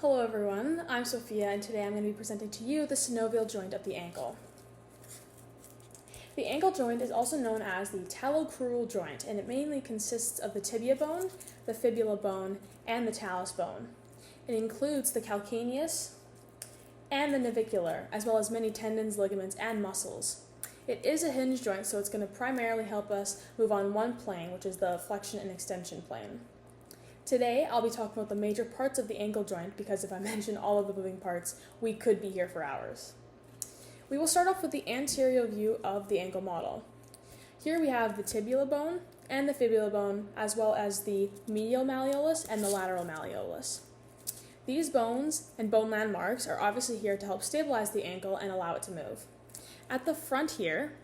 Hello everyone, I'm Sophia and today I'm going to be presenting to you the synovial joint of the ankle. The ankle joint is also known as the talocrural joint, and it mainly consists of the tibia bone, the fibula bone, and the talus bone. It includes the calcaneus and the navicular, as well as many tendons, ligaments, and muscles. It is a hinge joint, so it's going to primarily help us move on one plane, which is the flexion and extension plane. Today, I'll be talking about the major parts of the ankle joint because if I mention all of the moving parts, we could be here for hours. We will start off with the anterior view of the ankle model. Here we have the tibial bone and the fibula bone, as well as the medial malleolus and the lateral malleolus. These bones and bone landmarks are obviously here to help stabilize the ankle and allow it to move. At the front here,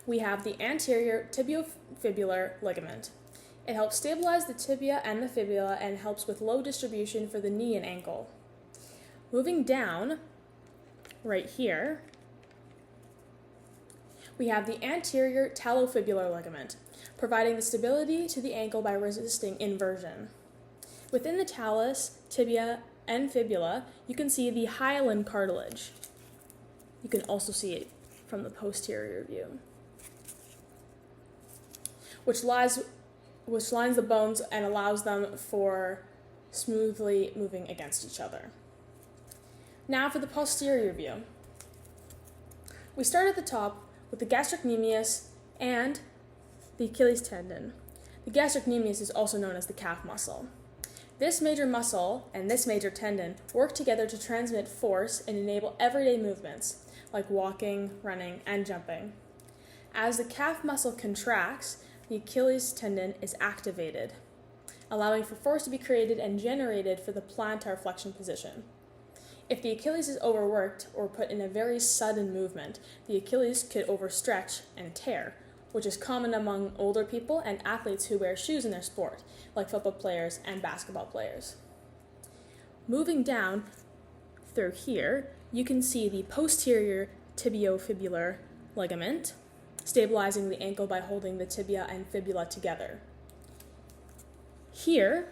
we have the anterior tibiofibular ligament. It helps stabilize the tibia and the fibula and helps with load distribution for the knee and ankle. Moving down, right here, we have the anterior talofibular ligament, providing the stability to the ankle by resisting inversion. Within the talus, tibia, and fibula, you can see the hyaline cartilage. You can also see it from the posterior view, which lines the bones and allows them for smoothly moving against each other. Now for the posterior view. We start at the top with the gastrocnemius and the Achilles tendon. The gastrocnemius is also known as the calf muscle. This major muscle and this major tendon work together to transmit force and enable everyday movements like walking, running, and jumping. As the calf muscle contracts, the Achilles tendon is activated, allowing for force to be created and generated for the plantar flexion position. If the Achilles is overworked or put in a very sudden movement, the Achilles could overstretch and tear, which is common among older people and athletes who wear shoes in their sport, like football players and basketball players. Moving down through here, you can see the posterior tibiofibular ligament, stabilizing the ankle by holding the tibia and fibula together. Here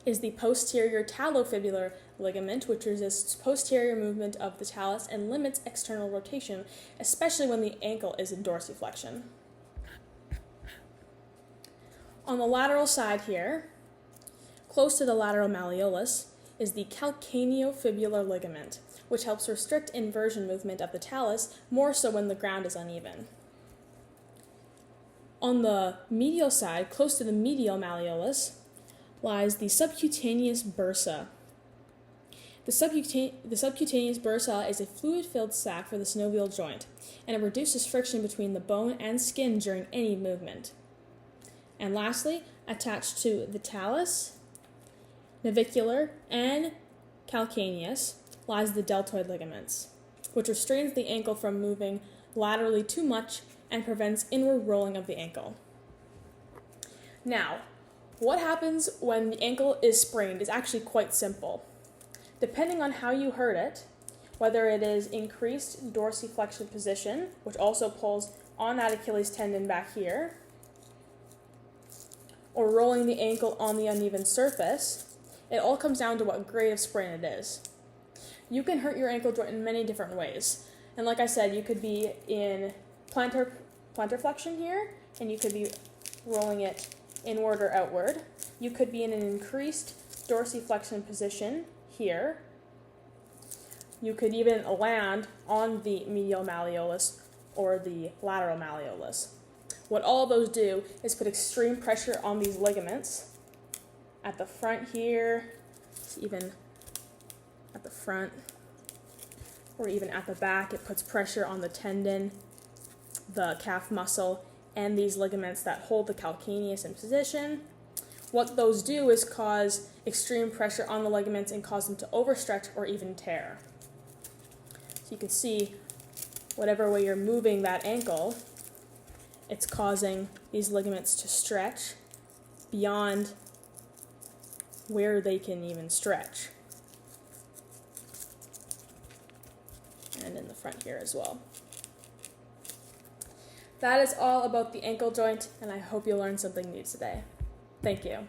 is the posterior talofibular ligament, which resists posterior movement of the talus and limits external rotation, especially when the ankle is in dorsiflexion. On the lateral side here, close to the lateral malleolus, is the calcaneofibular ligament, which helps restrict inversion movement of the talus, more so when the ground is uneven. On the medial side, close to the medial malleolus, lies the subcutaneous bursa. The subcutaneous bursa is a fluid-filled sac for the synovial joint, and it reduces friction between the bone and skin during any movement. And lastly, attached to the talus, navicular, and calcaneus lies the deltoid ligaments, which restrains the ankle from moving laterally too much and prevents inward rolling of the ankle. Now, what happens when the ankle is sprained is actually quite simple. Depending on how you hurt it, whether it is increased dorsiflexion position, which also pulls on that Achilles tendon back here, or rolling the ankle on the uneven surface, it all comes down to what grade of sprain it is. You can hurt your ankle joint in many different ways. And like I said, you could be in plantar flexion here, and you could be rolling it inward or outward. You could be in an increased dorsiflexion position here. You could even land on the medial malleolus or the lateral malleolus. What all of those do is put extreme pressure on these ligaments at the front here, even at the front, or even at the back. It puts pressure on the tendon, the calf muscle, and these ligaments that hold the calcaneus in position. What those do is cause extreme pressure on the ligaments and cause them to overstretch or even tear. So you can see, whatever way you're moving that ankle, it's causing these ligaments to stretch beyond where they can even stretch. And in the front here as well. That is all about the ankle joint, and I hope you learned something new today. Thank you.